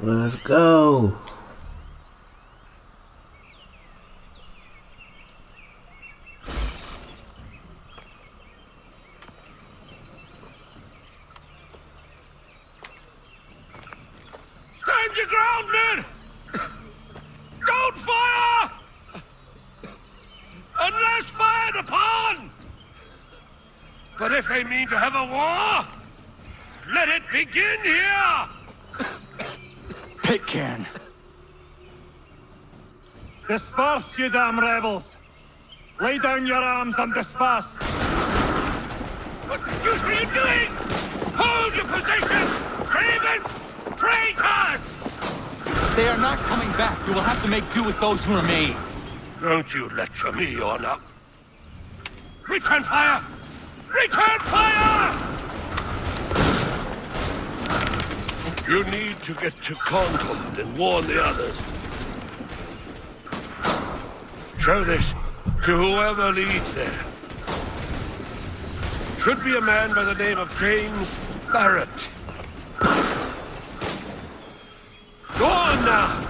Let's go. Stand your ground, men! Don't fire! Unless fired upon! But if they mean to have a war, let it begin here! Pitcairn. Disperse, you damn rebels! Lay down your arms and disperse! What the deuce are you doing? Hold your position! Cravens! Traitors! They are not coming back. You will have to make do with those who remain. Don't you lecture me on up. Return fire! Return fire! You need to get to Concord and warn the others. Show this to whoever leads there. Should be a man by the name of James Barrett. Go on now!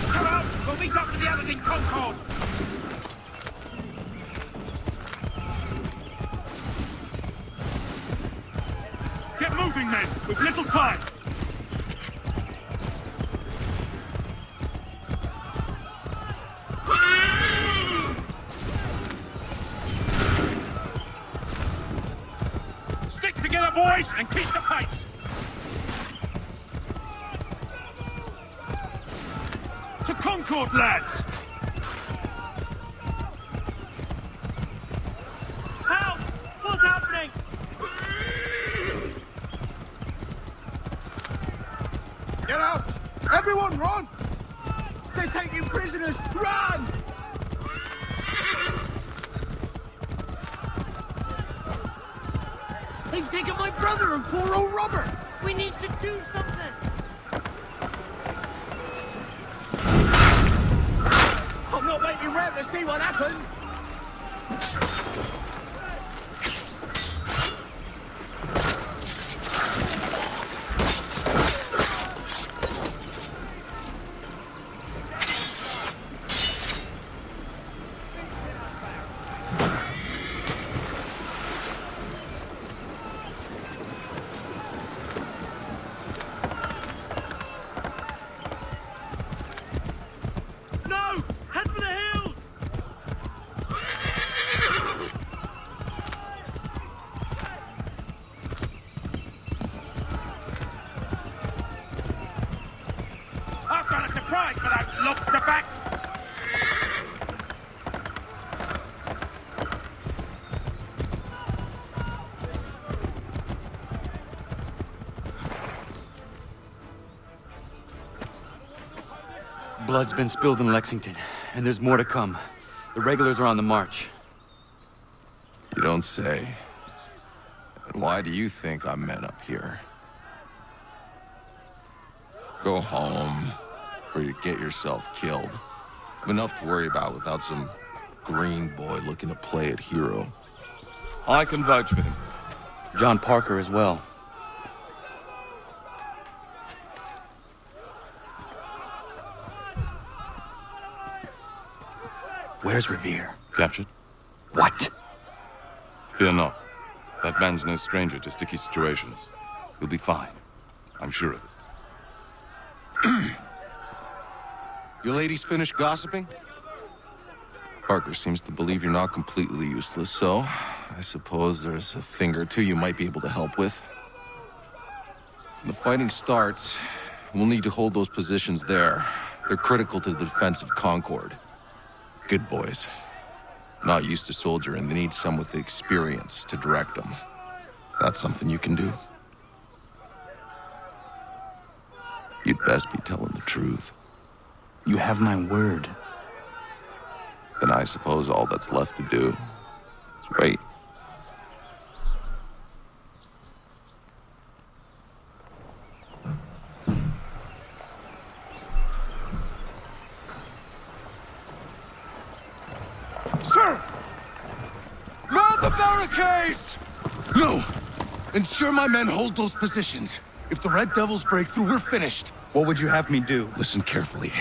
Come out! We'll meet up with the others in Concord! Get moving, men! We've little time! Stick together, boys, and keep the pace! To Concord, lads! Help! What's happening? Get out! Everyone run! They're taking prisoners! Run! They've taken my brother and poor old Robert! We need to do something! I'm not making round to see what happens! No! Head for the hills! I've got a surprise for those lobster backs! Blood's been spilled in Lexington, and there's more to come. The regulars are on the march. You don't say. And why do you think I'm men up here? Go home, or you get yourself killed. Have enough to worry about without some green boy looking to play it hero. I can vouch for him. John Parker as well. Where's Revere? Captured? What? Fear not. That man's no stranger to sticky situations. He'll be fine. I'm sure of it. You ladies finished gossiping? Parker seems to believe you're not completely useless, so I suppose there's a thing or two you might be able to help with. When the fighting starts, we'll need to hold those positions there. They're critical to the defense of Concord. Good boys. Not used to soldiering, they need some with the experience to direct them. That's something you can do. You'd best be telling the truth. You have my word. Then I suppose all that's left to do is wait. Sir! barricades! No! Ensure my men hold those positions. If the Red Devils break through, we're finished. What would you have me do? Listen carefully.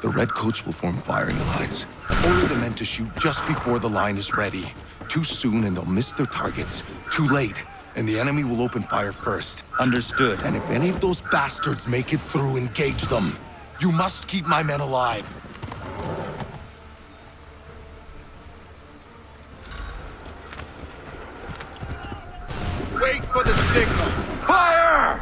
The Redcoats will form firing lines. Order the men to shoot just before the line is ready. Too soon and they'll miss their targets. Too late, and the enemy will open fire first. Understood. And if any of those bastards make it through, engage them. You must keep my men alive. Wait for the signal. Fire!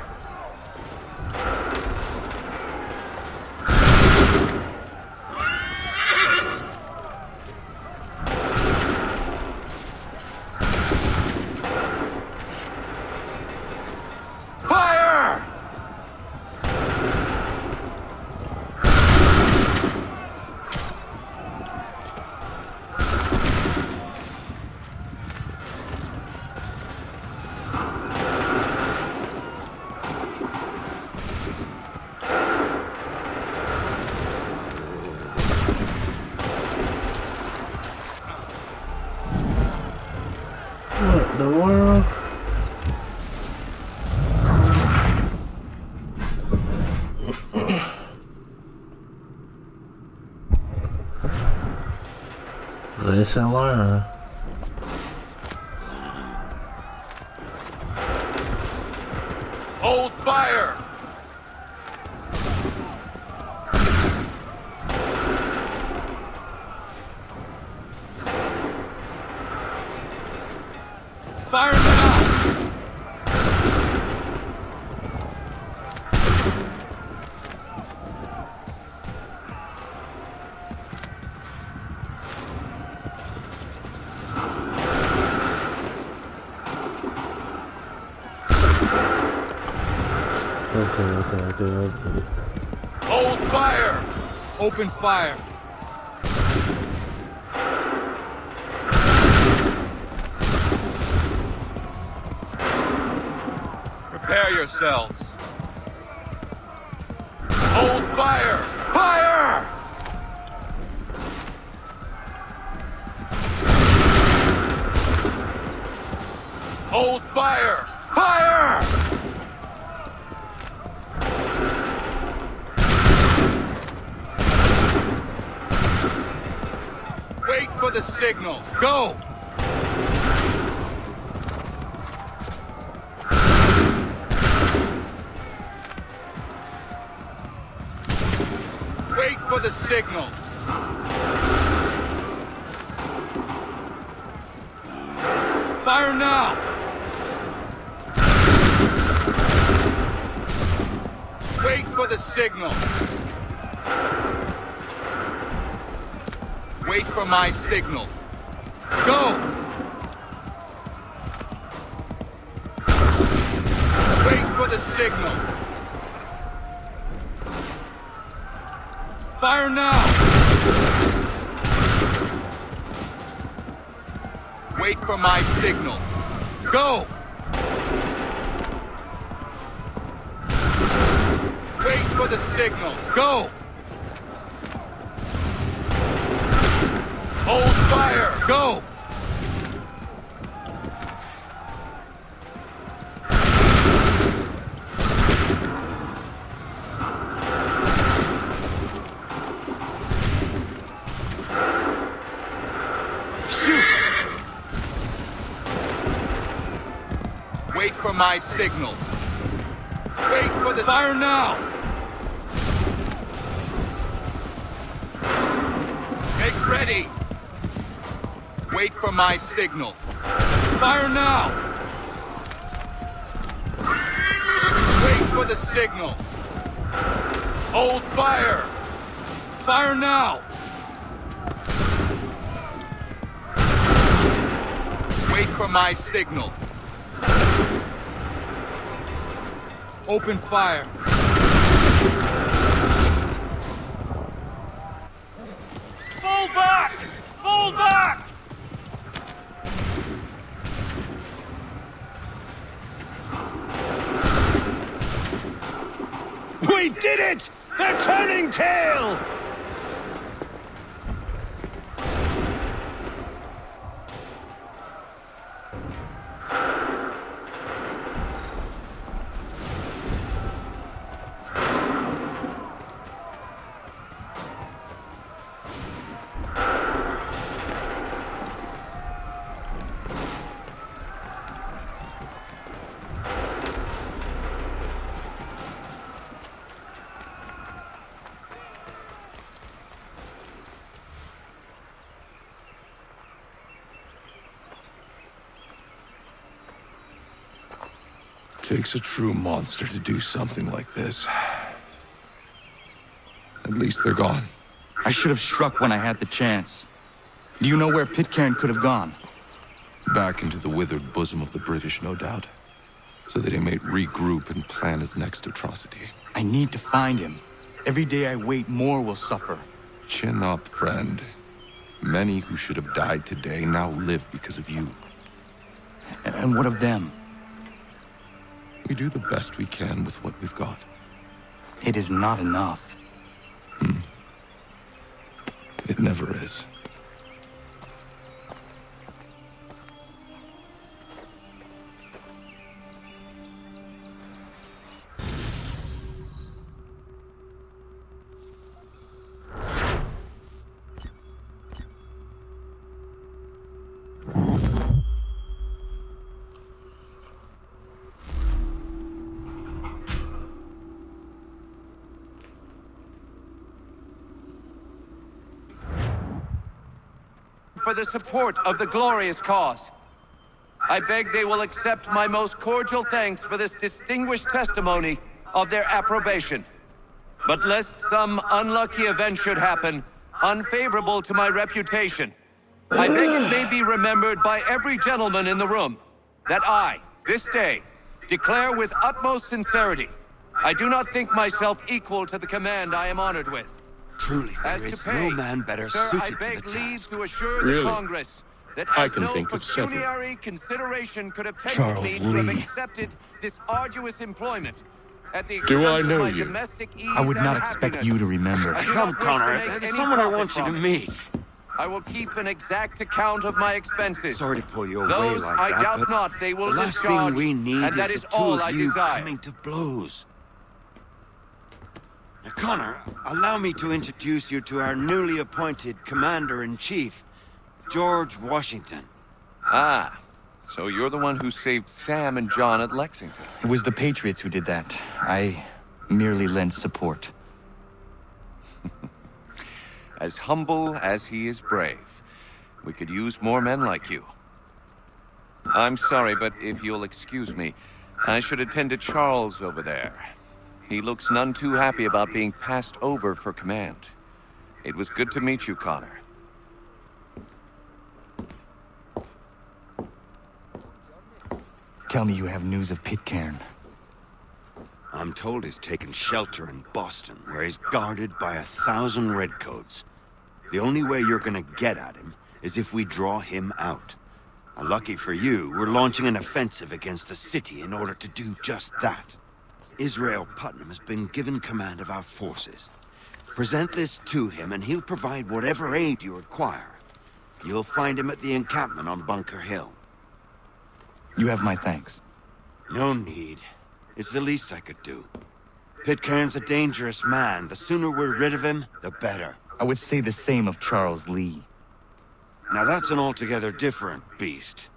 Fire! What the world? Listen, learn. Hold fire! Fire now! Okay. Hold fire! Open fire! Prepare yourselves. Hold fire! Fire! Hold fire! Fire! Wait for the signal. Go! Wait for the signal. Fire now! Wait for the signal. Wait for my signal. Go! Wait for the signal. Fire now! Wait for my signal. Go! Wait for the signal. Go! Hold fire. Go! Shoot! Wait for my signal. Wait for the Fire now! Get ready. Wait for my signal. Fire now! Wait for the signal. Hold fire. Fire now! Wait for my signal. Open fire! Fall back! Fall back! We did it! They're turning tail! Takes a true monster to do something like this. At least they're gone. I should have struck when I had the chance. Do you know where Pitcairn could have gone? Back into the withered bosom of the British, no doubt. So that he may regroup and plan his next atrocity. I need to find him. Every day I wait, more will suffer. Chin up, friend. Many who should have died today now live because of you. And what of them? We do the best we can with what we've got. It is not enough. It never is. For the support of the glorious cause. I beg they will accept my most cordial thanks for this distinguished testimony of their approbation. But lest some unlucky event should happen, unfavorable to my reputation, I beg it may be remembered by every gentleman in the room that I, this day, declare with utmost sincerity, I do not think myself equal to the command I am honored with. Truly, As there to is pay, no man better sir, suited I to beg the leave task. to assure Really? the Congress that I as can no think of several. pecuniary consideration could have tempted Charles me to have Lee. accepted this arduous employment at the Do I expense of know my you? domestic ease I would and not expect happiness. you to remember. I do Come, not wish Connor. to make There's any someone I profit want you to from it. meet. I will keep an exact account of my expenses. Sorry to pull you away Those like I that, doubt but not they will the last discharge, thing we need and that is is the two all of I you desire. coming to blows. Now, Connor, allow me to introduce you to our newly appointed Commander-in-Chief, George Washington. Ah, so you're the one who saved Sam and John at Lexington. It was the Patriots who did that. I merely lent support. As humble as he is brave. We could use more men like you. I'm sorry, but if you'll excuse me, I should attend to Charles over there. He looks none too happy about being passed over for command. It was good to meet you, Connor. Tell me you have news of Pitcairn. I'm told he's taken shelter in Boston, where he's guarded by 1,000 redcoats. The only way you're gonna get at him is if we draw him out. Lucky for you, we're launching an offensive against the city in order to do just that. Israel Putnam has been given command of our forces. Present this to him and he'll provide whatever aid you require. You'll find him at the encampment on Bunker Hill. You have my thanks. No need. It's the least I could do. Pitcairn's a dangerous man. The sooner we're rid of him, the better. I would say the same of Charles Lee. Now that's an altogether different beast.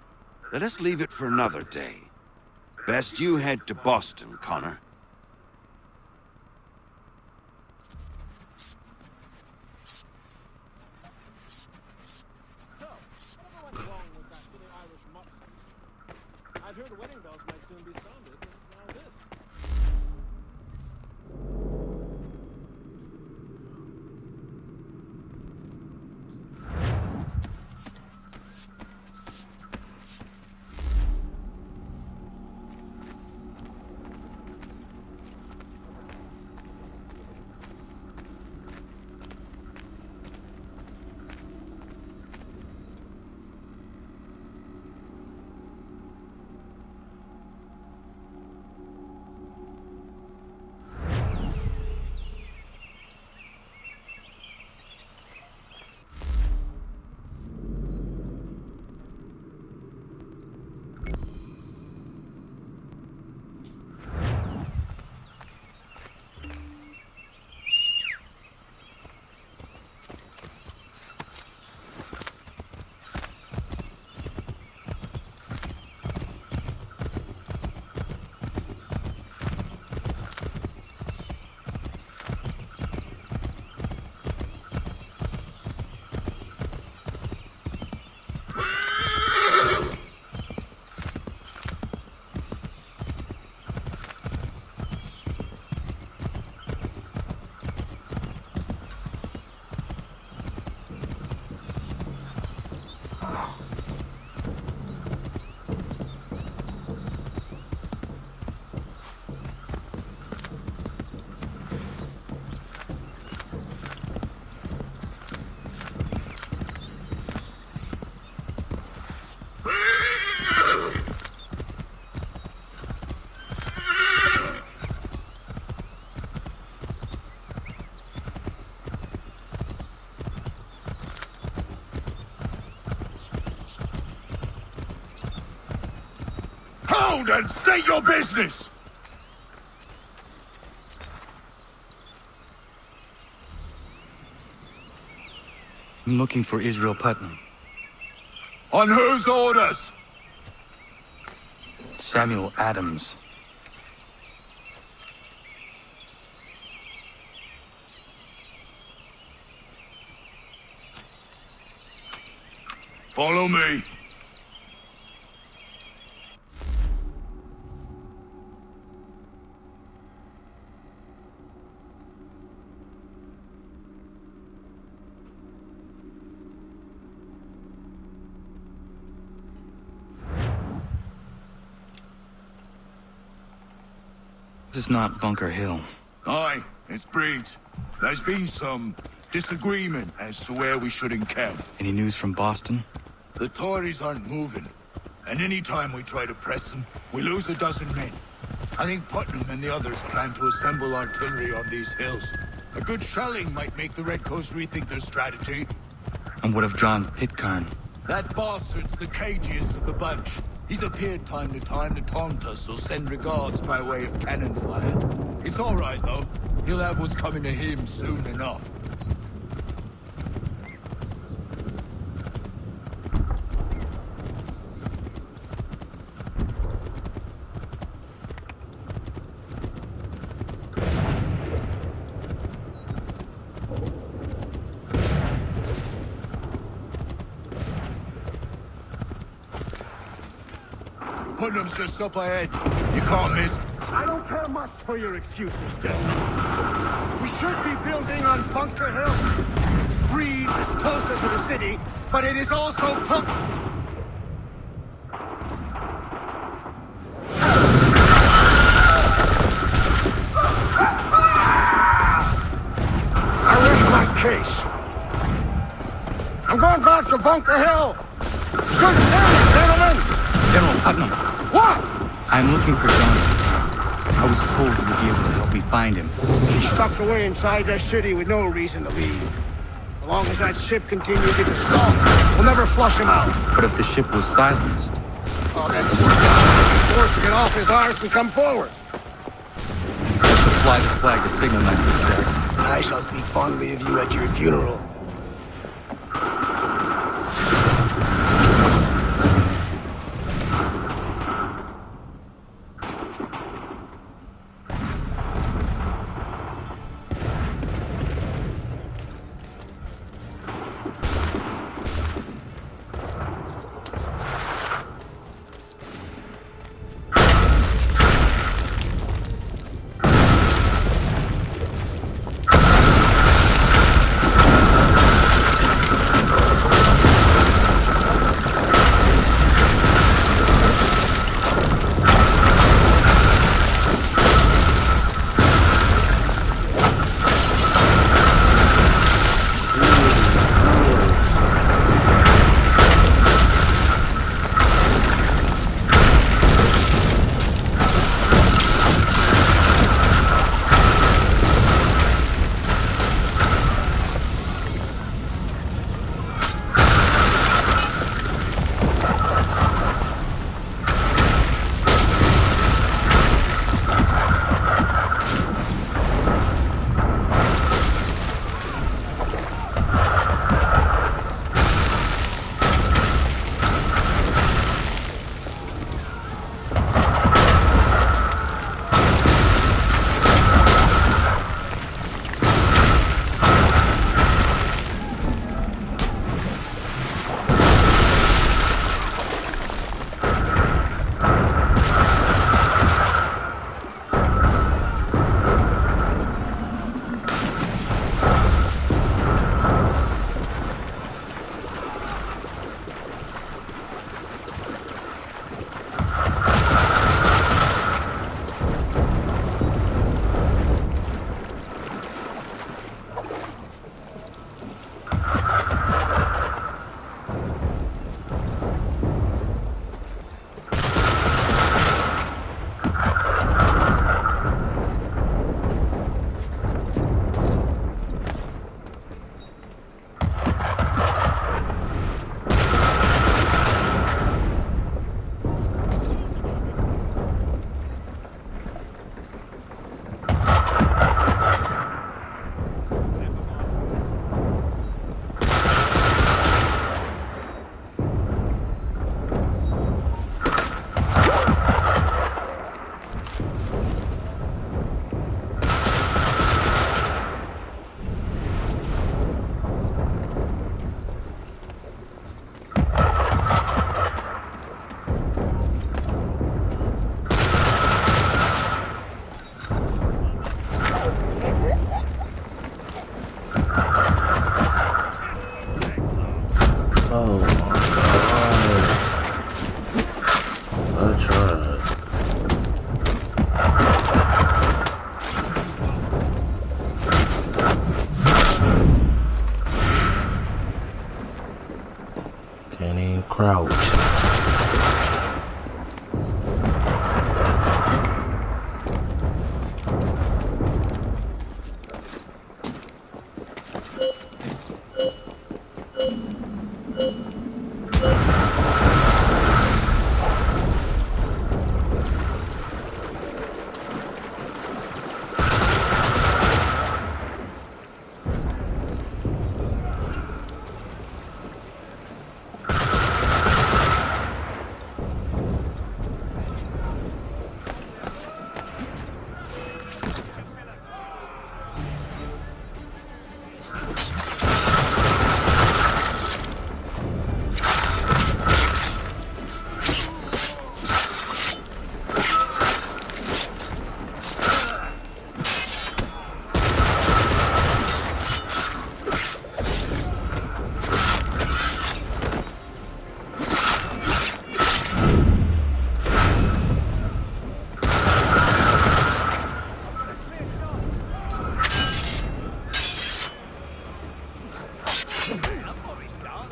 Let us leave it for another day. Best you head to Boston, Connor. I'd heard wedding bells might soon be sounded, but now this. told and state your business! I'm looking for Israel Putnam. On whose orders? Samuel Adams. Follow me. This is not Bunker Hill. Aye, it's Breeds. There's been some disagreement as to where we should encamp. Any news from Boston? The Tories aren't moving, and any time we try to press them, we lose a dozen men. I think Putnam and the others plan to assemble artillery on these hills. A good shelling might make the Redcoats rethink their strategy. And what of John Pitcairn? That bastard's the cagiest of the bunch. He's appeared time to taunt us or send regards by way of cannon fire. It's all right, though. He'll have what's coming to him soon enough. Putnam's just up ahead. You can't miss. I don't care much for your excuses, gentlemen. We should be building on Bunker Hill. Breeds is closer to the city, but it is also I rest my case. I'm going back to Bunker Hill. Good morning, gentlemen. General Putnam. What? I'm looking for John Pitcairn. I was told you would be able to help me find him. He's stuck away inside that city with no reason to leave. As long as that ship continues its assault, we'll never flush him out. But if the ship was silenced? Oh, then poor John will be forced to get off his arse and come forward. I shall fly this flag to signal my success. And I shall speak fondly of you at your funeral. Oh my god. I tried. Can't even crouch.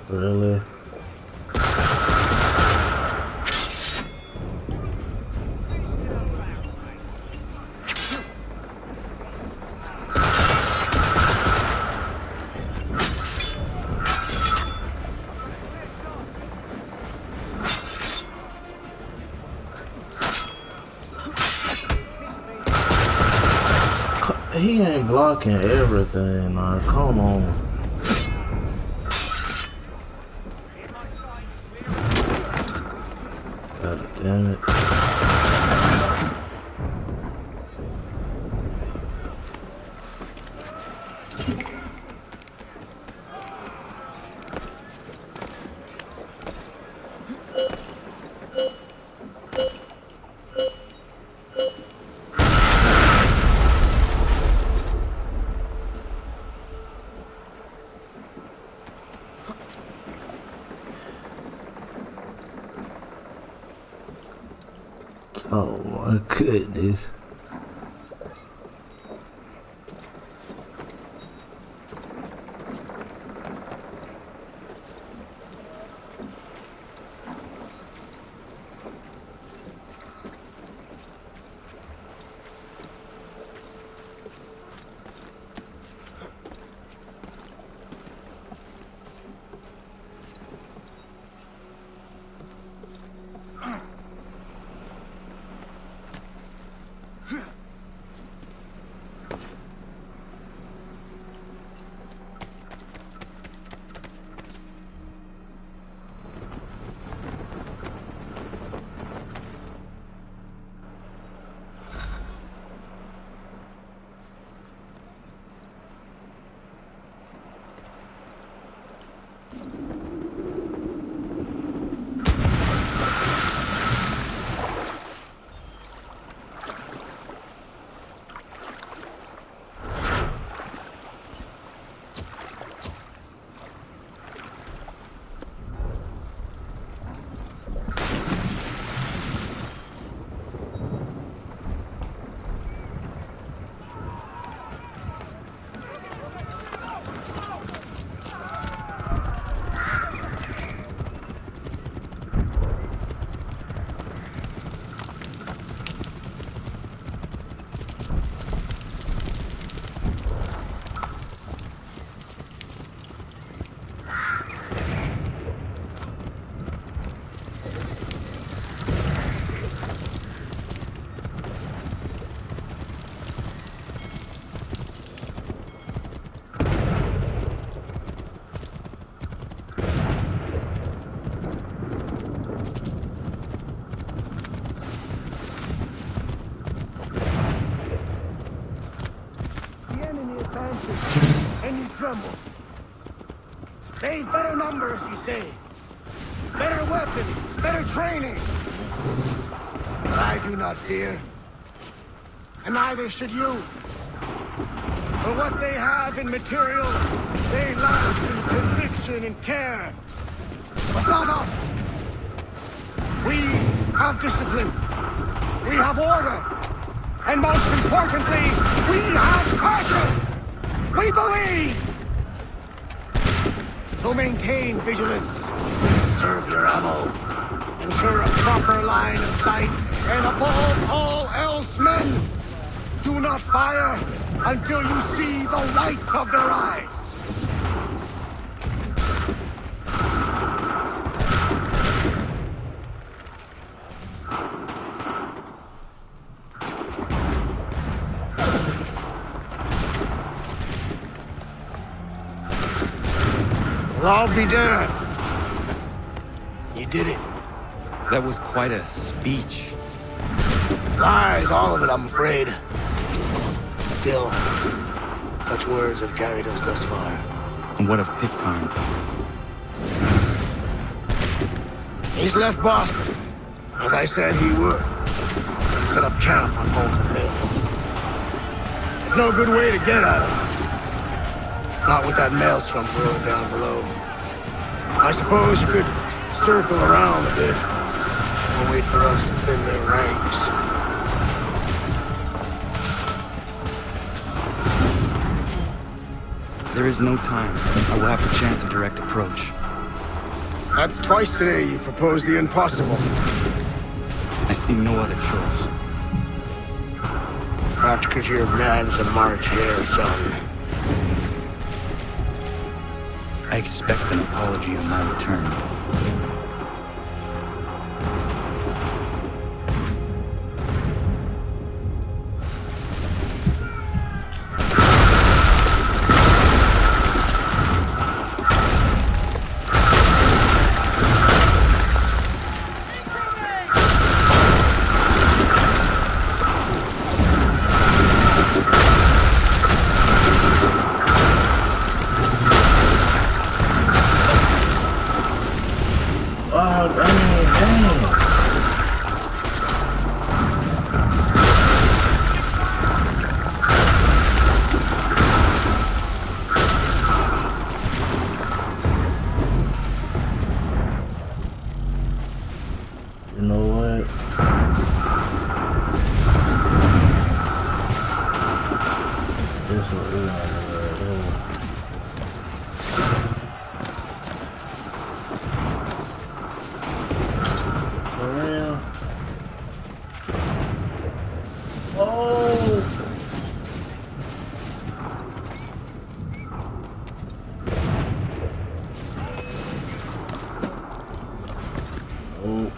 Really? He ain't blocking everything, man. Come on. God damn it. Oh my goodness. And you tremble. They've better numbers, you say. Better weapons, better training. But I do not fear. And neither should you. For what they have in material, they lack in conviction and care. but not us. We have discipline. We have order. And most importantly, we have passion. We believe. So maintain vigilance. Conserve your ammo. Ensure a proper line of sight. And above all else, men, do not fire until you see the whites of their eyes. Well, I'll be damned. You did it. That was quite a speech. Lies, all of it, I'm afraid. Still, such words have carried us thus far. And what of Pitcairn? He's left Boston, as I said he would. Set up camp on Molten Hill. There's no good way to get at him. Not with that maelstrom brewing down below. I suppose you could circle around a bit and wait for us to thin their ranks. There is no time. I will have to chance a direct approach. That's twice today you proposed the impossible. I see no other choice. Not because you're mad as a March hare, son. I expect an apology on my return. You know what? This one is not for real? Oh! Oh.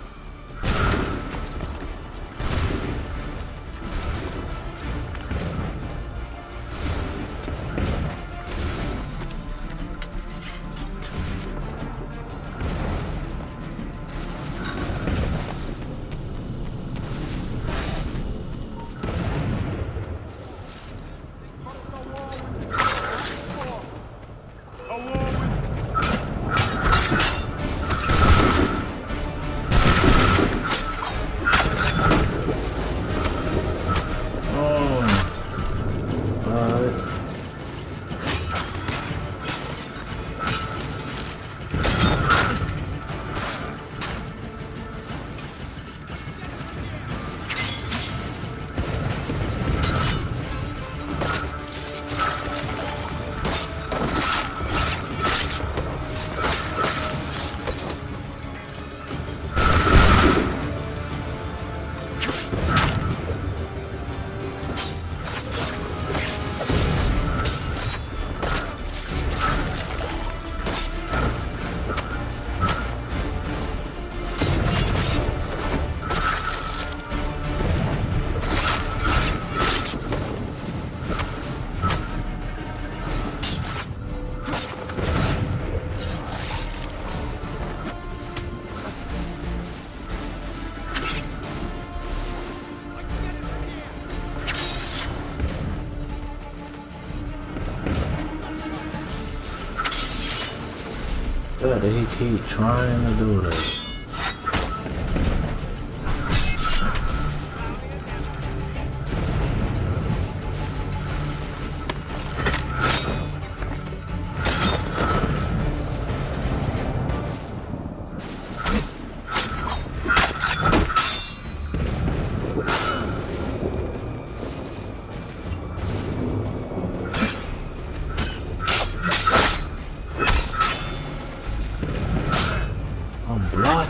God, did he keep trying to do that?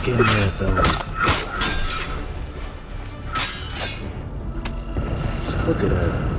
back in there, though. So look at that.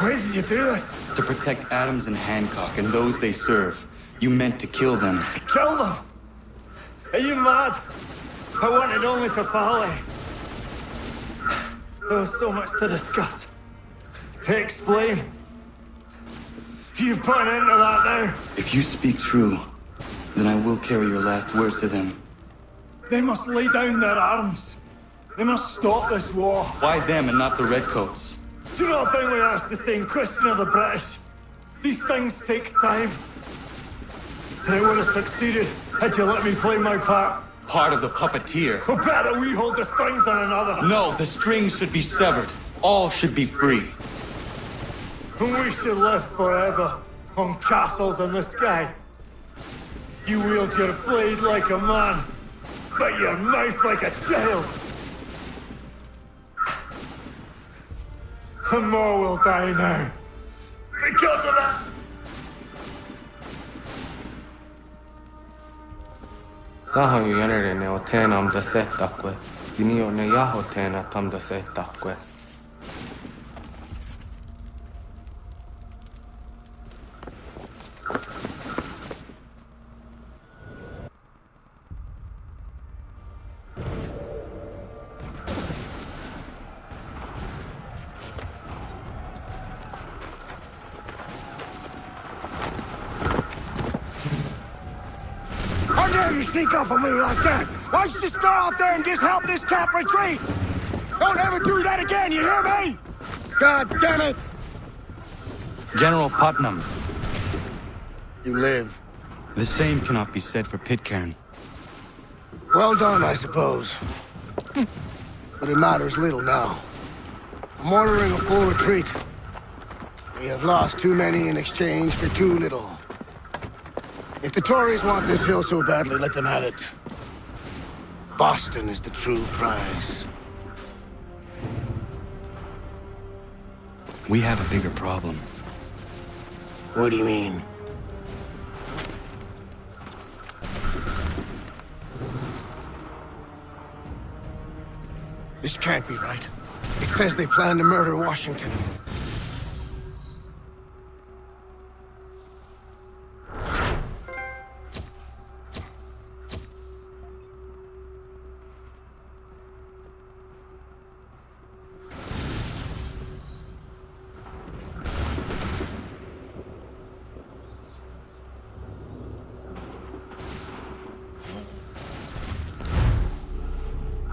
Why did you do this? To protect Adams and Hancock and those they serve, you meant to kill them. Kill them! Are you mad? I wanted only for Pally. There was so much to discuss. To explain. You've put an end to that now. If you speak true, then I will carry your last words to them. They must lay down their arms. They must stop this war. Why them and not the Redcoats? Do you not think we asked the same question of the British? These things take time. And I would have succeeded had you let me play my part. Part of the puppeteer. Or better, we hold the strings on another. No, the strings should be severed. All should be free. And we should live forever on castles in the sky. You wield your blade like a man, but your mouth like a child. And more will die now. Because of that. Sahan ju järjeni o teenam da setakwe. Tini o ne jaho teena tam da setakwe. How dare you sneak up on me like that? Why don't you just go out there and just help this camp retreat? Don't ever do that again, you hear me? God damn it! General Putnam. You live. The same cannot be said for Pitcairn. Well done, I suppose. But it matters little now. I'm ordering a full retreat. We have lost too many in exchange for too little. If the Tories want this hill so badly, let them have it. Boston is the true prize. We have a bigger problem. What do you mean? This can't be right. It says they plan to murder Washington.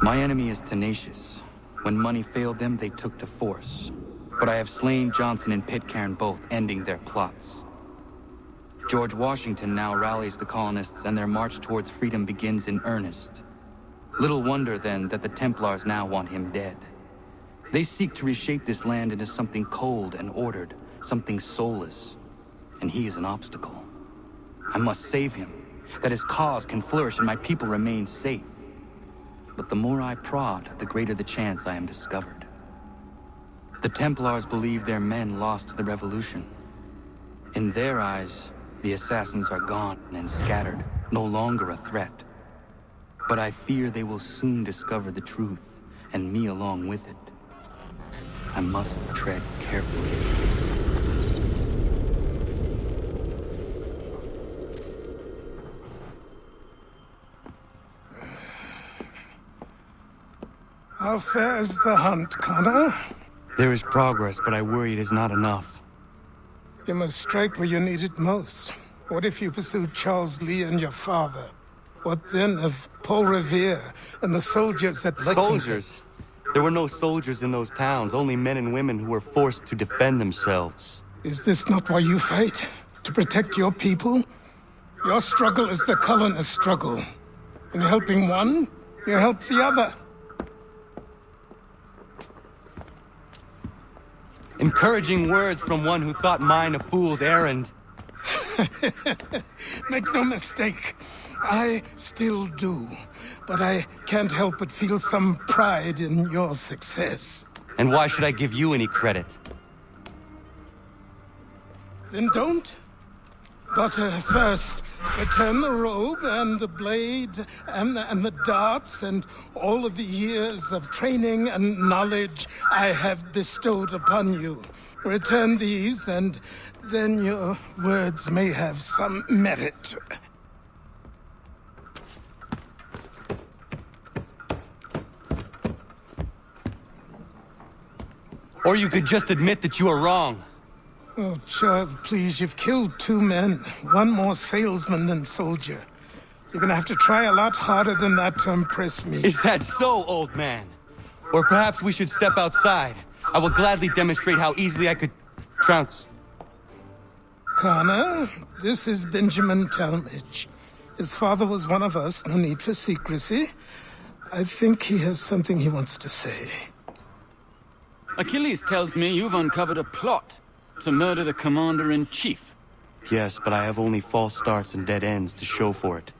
My enemy is tenacious. When money failed them, they took to force. But I have slain Johnson and Pitcairn both, ending their plots. George Washington now rallies the colonists and their march towards freedom begins in earnest. Little wonder, then, that the Templars now want him dead. They seek to reshape this land into something cold and ordered, something soulless. And he is an obstacle. I must save him, that his cause can flourish and my people remain safe. But the more I prod, the greater the chance I am discovered. The Templars believe their men lost the revolution. In their eyes, the assassins are gone and scattered, no longer a threat. But I fear they will soon discover the truth, and me along with it. I must tread carefully. How fares the hunt, Connor? There is progress, but I worry it is not enough. You must strike where you need it most. What if you pursued Charles Lee and your father? What then of Paul Revere and the soldiers at Lexington? Soldiers? There were no soldiers in those towns, only men and women who were forced to defend themselves. Is this not why you fight? To protect your people? Your struggle is the colonist struggle. In helping one, you help the other. Encouraging words from one who thought mine a fool's errand. Make no mistake, I still do. But I can't help but feel some pride in your success. And why should I give you any credit? Then don't. But first, return the robe and the blade and the darts and all of the years of training and knowledge I have bestowed upon you. Return these, and then your words may have some merit. Or you could just admit that you are wrong. Oh, child, please, you've killed 2 men. One more salesman than soldier. You're gonna have to try a lot harder than that to impress me. Is that so, old man? Or perhaps we should step outside. I will gladly demonstrate how easily I could trounce. Connor, this is Benjamin Talmadge. His father was one of us, no need for secrecy. I think he has something he wants to say. Achilles tells me you've uncovered a plot to murder the Commander-in-Chief. Yes, but I have only false starts and dead ends to show for it.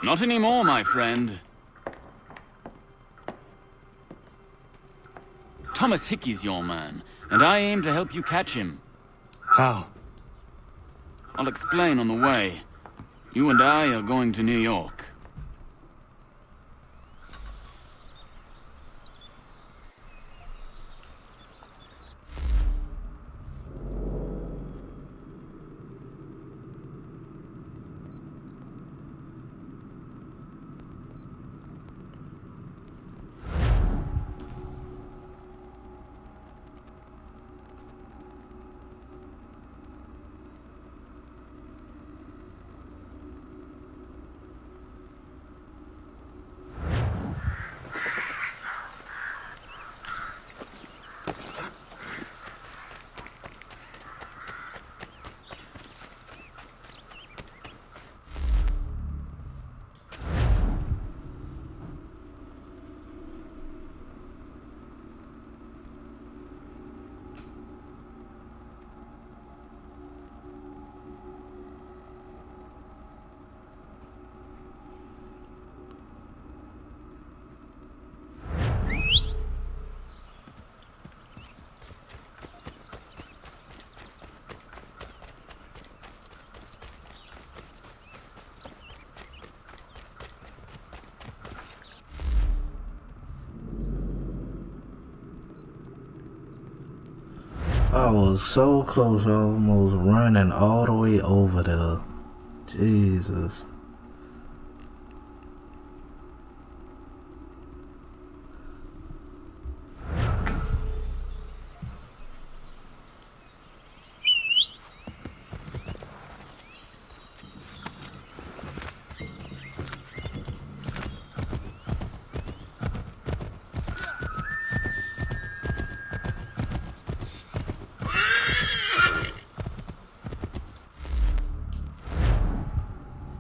Not anymore, my friend. Thomas Hickey's your man, and I aim to help you catch him. How? I'll explain on the way. You and I are going to New York. I was so close, almost running all the way over there. Jesus.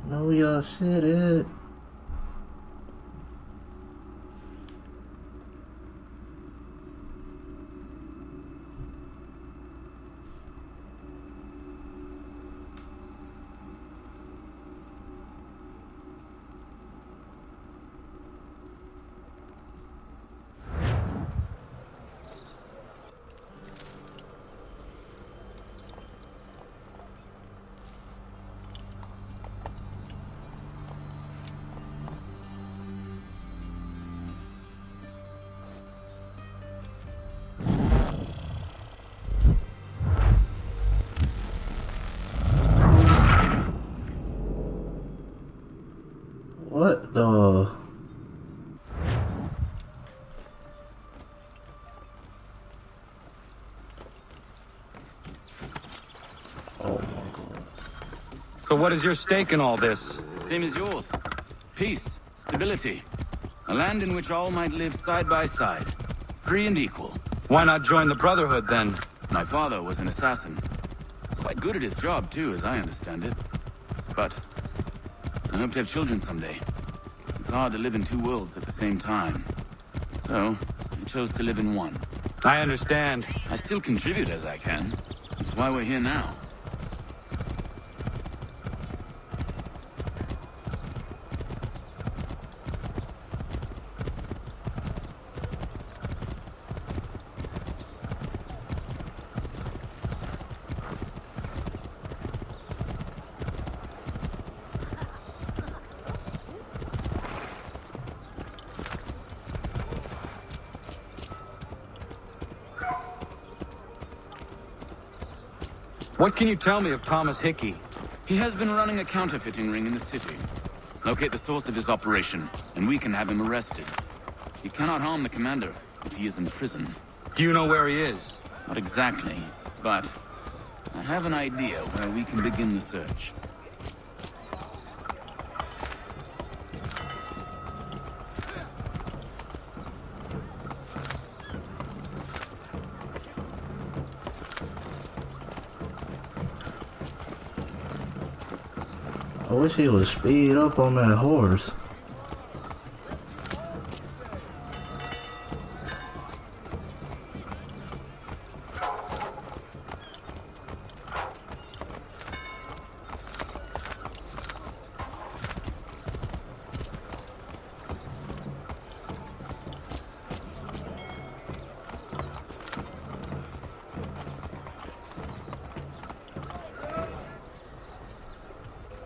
Know y'all said it. So what is your stake in all this? Same as yours. Peace, stability. A land in which all might live side by side. Free and equal. Why not join the Brotherhood, then? My father was an assassin. Quite good at his job, too, as I understand it. But I hope to have children someday. It's hard to live in two worlds at the same time. So, I chose to live in one. I understand. I still contribute as I can. That's why we're here now. What can you tell me of Thomas Hickey? He has been running a counterfeiting ring in the city. Locate the source of his operation, and we can have him arrested. He cannot harm the commander if he is in prison. Do you know where he is? Not exactly, but I have an idea where we can begin the search. I wish he would speed up on that horse.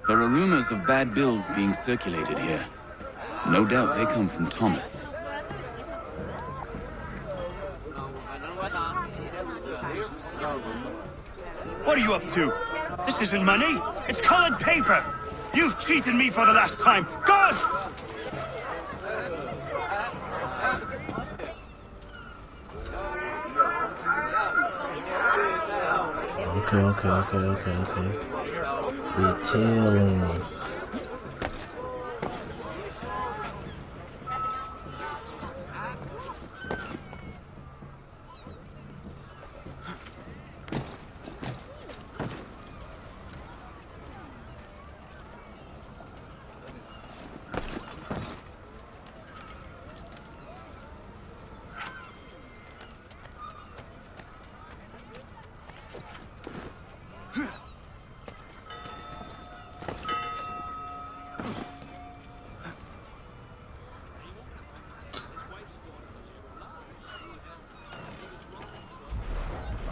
There are rumors of bad bills being circulated here. No doubt they come from Thomas. What are you up to? This isn't money. It's colored paper. You've cheated me for the last time. God! Okay. Retailing.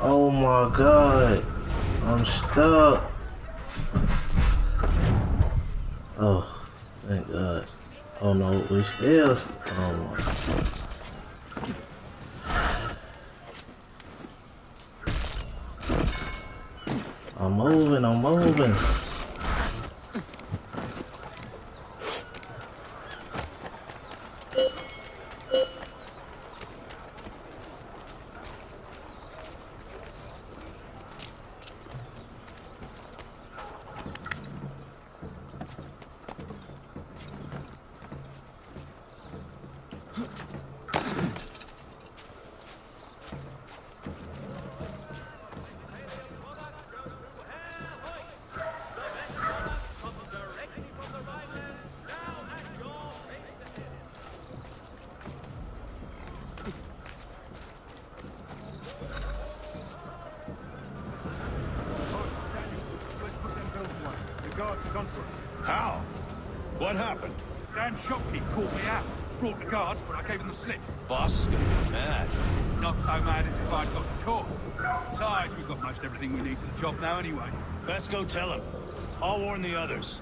Oh my god, I'm stuck. Oh, thank god. Oh no, we still. Oh my god. I'm moving. How? What happened? Damn shopkeep caught me out. Brought the guards, but I gave him the slip. Boss is gonna be mad. Not so mad as if I'd got caught. Besides, we've got most everything we need for the job now anyway. Best go tell him. I'll warn the others.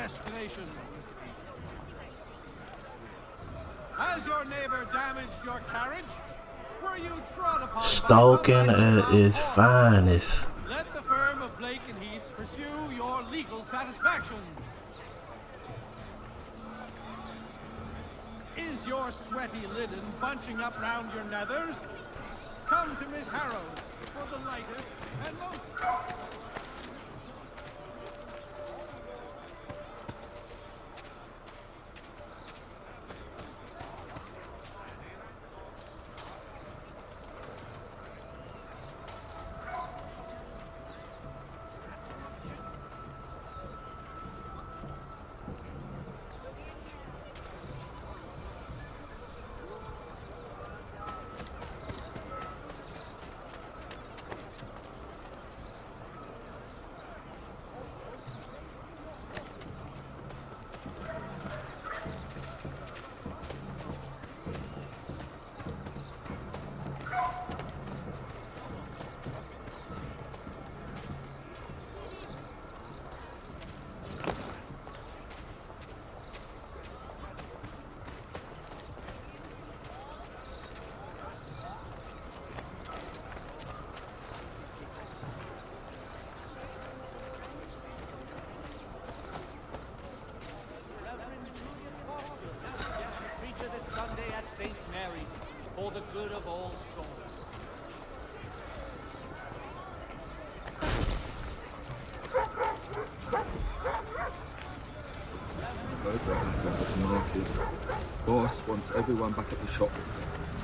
destination. Has your neighbor damaged your carriage? Were you trod upon Stalking by some at its finest. Let the firm of Blake and Heath pursue your legal satisfaction. Is your sweaty linen bunching up round your nethers? Come to Miss Harrow's for the lightest and most... For the good of all souls. Boss wants everyone back at the shop.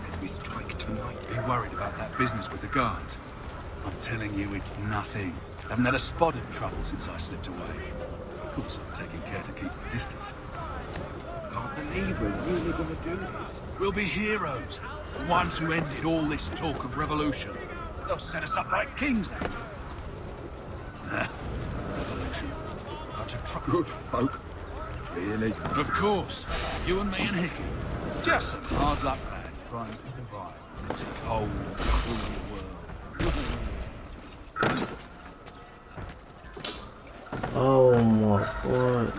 Says we strike tonight. Be worried about that business with the guards. I'm telling you, it's nothing. Haven't had a spot of trouble since I slipped away. Of course, I've taken care to keep the distance. Can't believe we're really gonna do this. We'll be heroes. The ones who ended all this talk of revolution. They'll set us up like kings, then. Revolution. Bunch of truck. Good folk. Really? Of course. You and me and Hickey. Just some hard luck lad trying to survive in this cold, cruel world. Oh my god.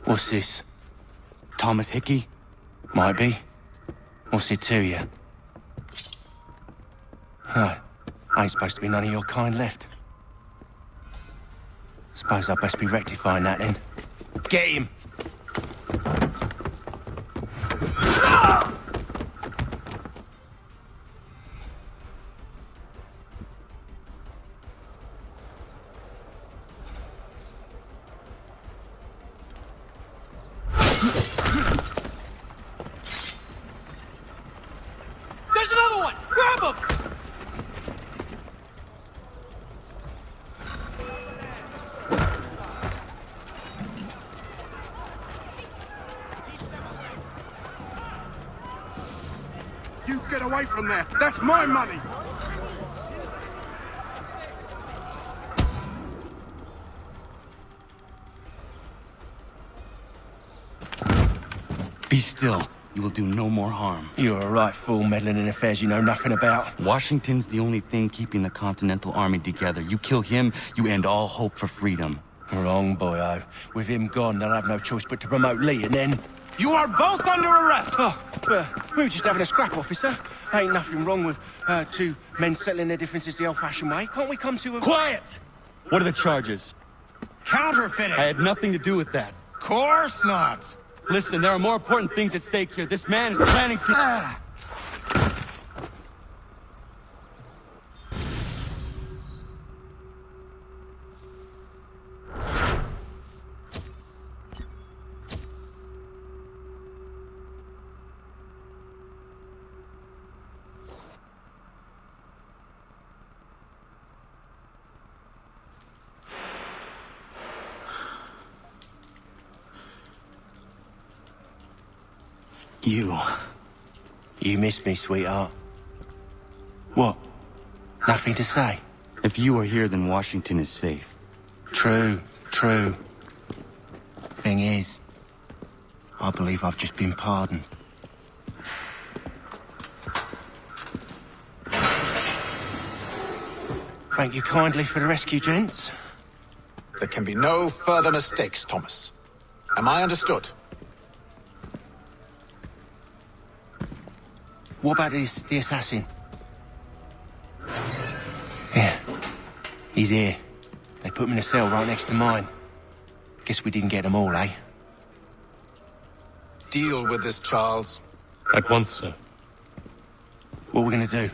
What's this? Thomas Hickey? Might be. What's it to you? Oh, ain't supposed to be none of your kind left. Suppose I best be rectifying that then. Get him! There's another one! Grab him! You get away from there! That's my money! Be still. You will do no more harm. You're a right fool meddling in affairs you know nothing about. Washington's the only thing keeping the Continental Army together. You kill him, you end all hope for freedom. Wrong, boyo. With him gone, they'll have no choice but to promote Lee, and then... You are both under arrest! Oh, we were just having a scrap, officer. Ain't nothing wrong with two men settling their differences the old-fashioned way. Can't we come to a... Quiet! What are the charges? Counterfeiting! I had nothing to do with that. Course not! Listen, there are more important things at stake here. This man is planning to... You missed me, sweetheart. What? Nothing to say? If you are here, then Washington is safe. True. Thing is, I believe I've just been pardoned. Thank you kindly for the rescue, gents. There can be no further mistakes, Thomas. Am I understood? What about the assassin? Yeah, he's here. They put him in a cell right next to mine. Guess we didn't get them all, eh? Deal with this, Charles. At once, sir. What are we gonna do?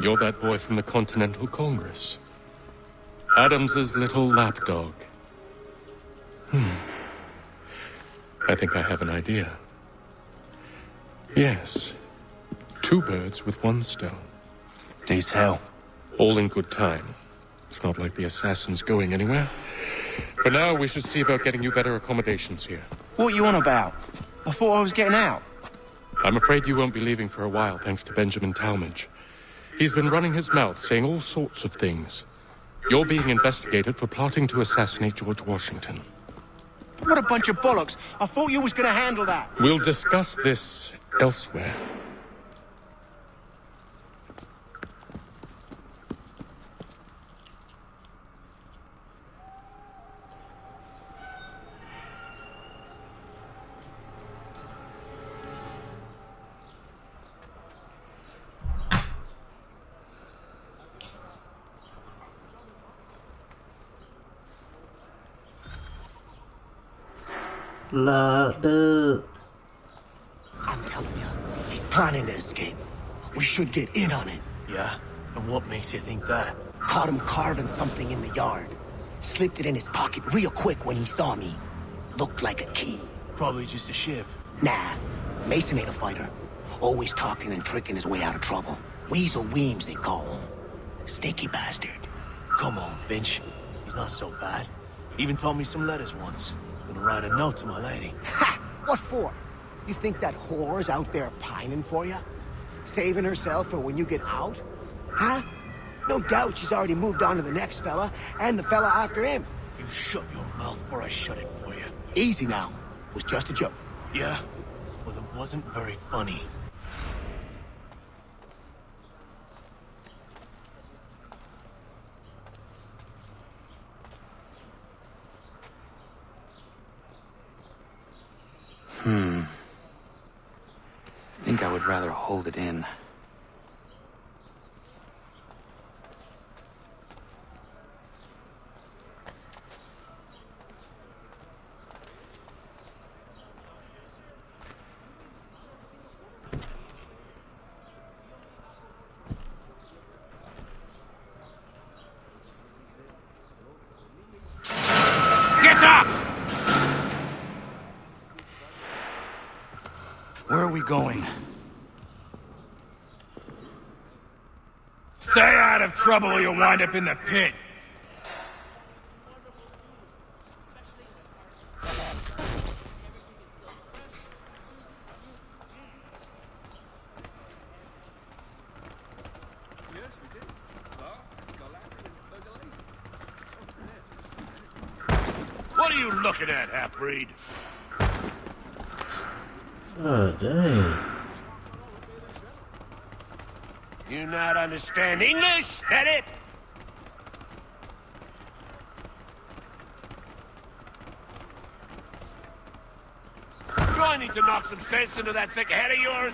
You're that boy from the Continental Congress. Adams's little lapdog. I think I have an idea. Yes. 2 birds with 1 stone. Do tell. All in good time. It's not like the assassin's going anywhere. For now, we should see about getting you better accommodations here. What are you on about? I thought I was getting out. I'm afraid you won't be leaving for a while, thanks to Benjamin Talmadge. He's been running his mouth, saying all sorts of things. You're being investigated for plotting to assassinate George Washington. What a bunch of bollocks. I thought you was gonna handle that. We'll discuss this elsewhere. Dude. I'm telling you, he's planning to escape. We should get in on it. Yeah? And what makes you think that? Caught him carving something in the yard. Slipped it in his pocket real quick when he saw me. Looked like a key. Probably just a shiv. Nah, Mason ain't a fighter. Always talking and tricking his way out of trouble. Weasel Weems, they call him. Sticky bastard. Come on, Finch. He's not so bad. Even taught me some letters once. Gonna write a note to my lady. Ha! What for? You think that whore's out there pining for you? Saving herself for when you get out? Huh? No doubt she's already moved on to the next fella, and the fella after him. You shut your mouth before I shut it for you. Easy now. It was just a joke. Yeah? Well, it wasn't very funny. I think I would rather hold it in. Get up! Where are we going? Stay out of trouble or you'll wind up in the pit. What are you looking at, half-breed? Oh, dang. You not understand English? That it? Do I need to knock some sense into that thick head of yours?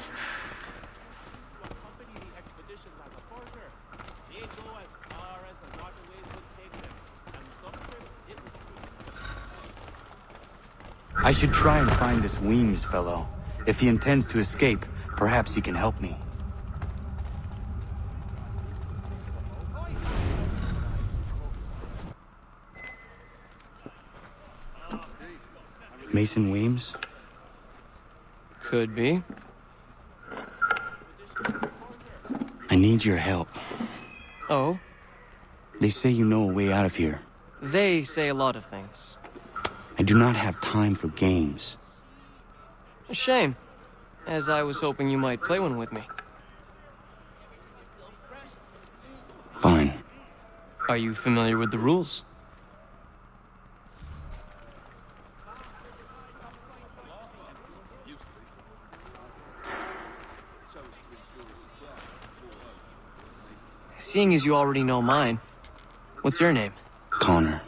I should try and find this Weems fellow. If he intends to escape, perhaps he can help me. Mason Weems? Could be. I need your help. Oh? They say you know a way out of here. They say a lot of things. I do not have time for games. A shame, as I was hoping you might play one with me. Fine. Are you familiar with the rules? Seeing as you already know mine, what's your name? Connor.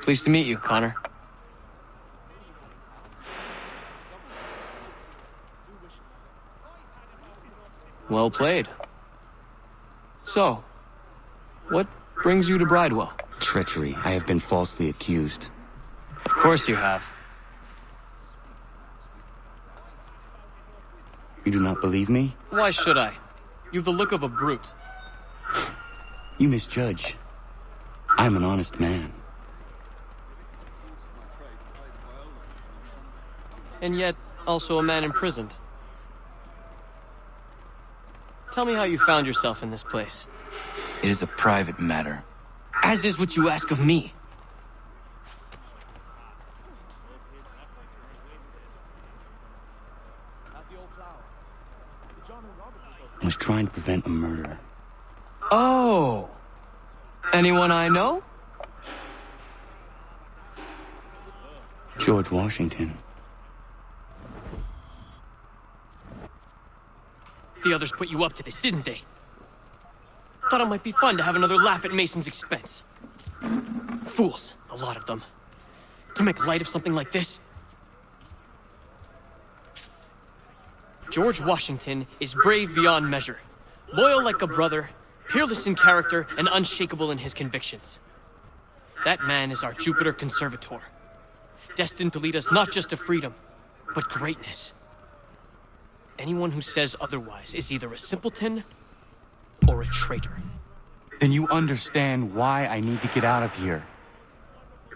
Pleased to meet you, Connor. Well played. So, what brings you to Bridewell? Treachery. I have been falsely accused. Of course you have. You do not believe me? Why should I? You've the look of a brute. You misjudge. I'm an honest man. And yet, also a man imprisoned. Tell me how you found yourself in this place. It is a private matter. As is what you ask of me. I was trying to prevent a murder. Oh! Anyone I know? George Washington. The others put you up to this, didn't they? Thought it might be fun to have another laugh at Mason's expense. Fools, a lot of them. To make light of something like this. George Washington is brave beyond measure, loyal like a brother, peerless in character, and unshakable in his convictions. That man is our Jupiter Conservator, destined to lead us not just to freedom, but greatness. Anyone who says otherwise is either a simpleton or a traitor. Then you understand why I need to get out of here.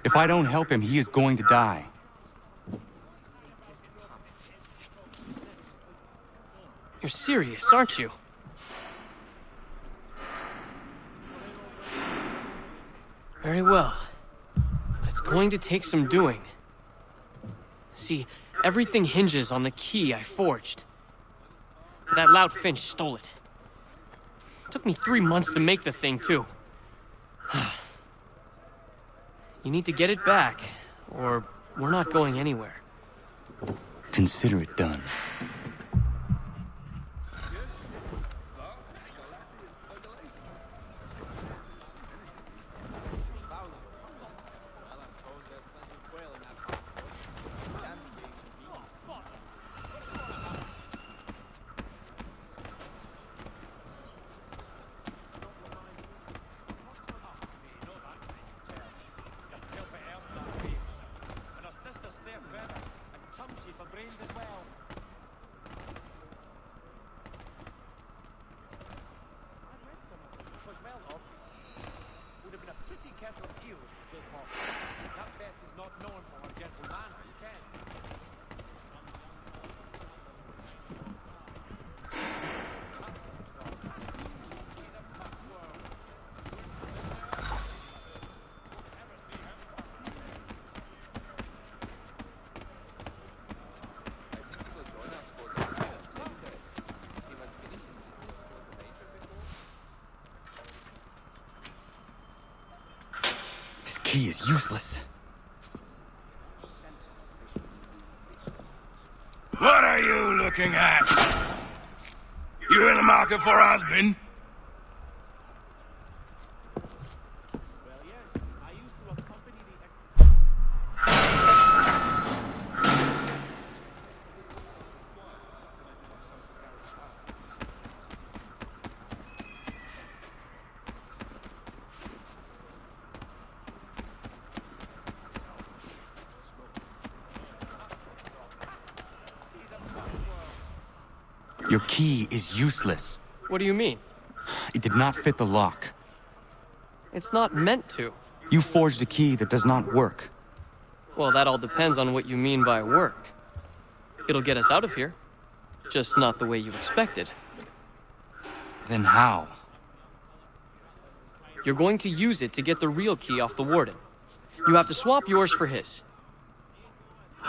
If I don't help him, he is going to die. You're serious, aren't you? Very well. But it's going to take some doing. See, everything hinges on the key I forged. That loud Finch stole it. Took me 3 months to make the thing, too. You need to get it back, or we're not going anywhere. Consider it done. He is useless. What are you looking at? You in the market for husband? Your key is useless. What do you mean? It did not fit the lock. It's not meant to. You forged a key that does not work. Well, that all depends on what you mean by work. It'll get us out of here. Just not the way you expected. Then how? You're going to use it to get the real key off the warden. You have to swap yours for his.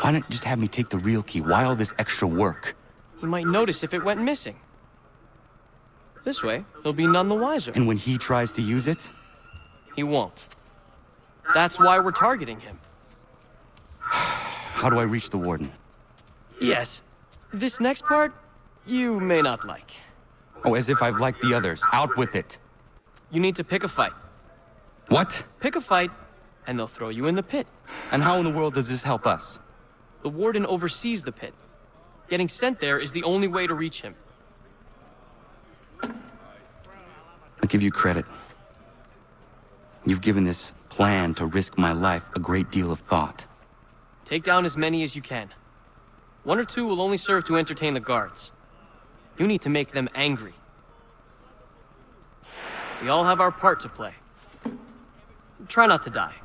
Why not just have me take the real key? Why all this extra work? He might notice if it went missing. This way, he'll be none the wiser. And when he tries to use it? He won't. That's why we're targeting him. How do I reach the Warden? Yes. This next part, you may not like. Oh, as if I've liked the others. Out with it. You need to pick a fight. What? Pick a fight, and they'll throw you in the pit. And how in the world does this help us? The Warden oversees the pit. Getting sent there is the only way to reach him. I give you credit. You've given this plan to risk my life a great deal of thought. Take down as many as you can. 1 or 2 will only serve to entertain the guards. You need to make them angry. We all have our part to play. Try not to die.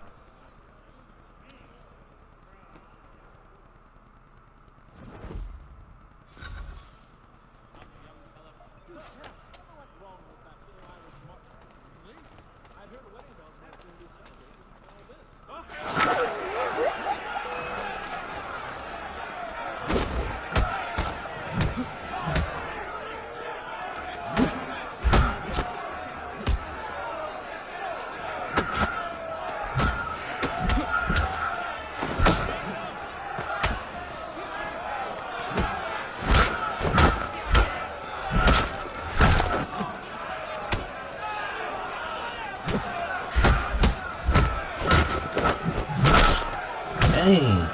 Dang.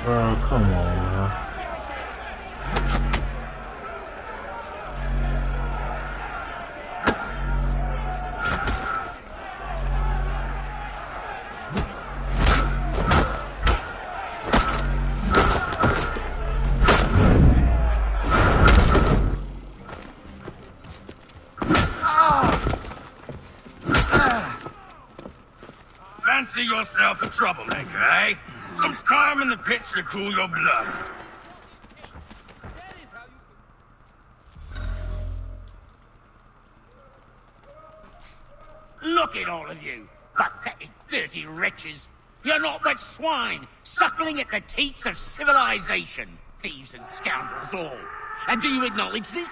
Bro, come on, man. Fancy yourself a troublemaker, eh? Some time in the pits to cool your blood. Look at all of you, pathetic, dirty wretches. You're not but swine, suckling at the teats of civilization. Thieves and scoundrels all. And do you acknowledge this?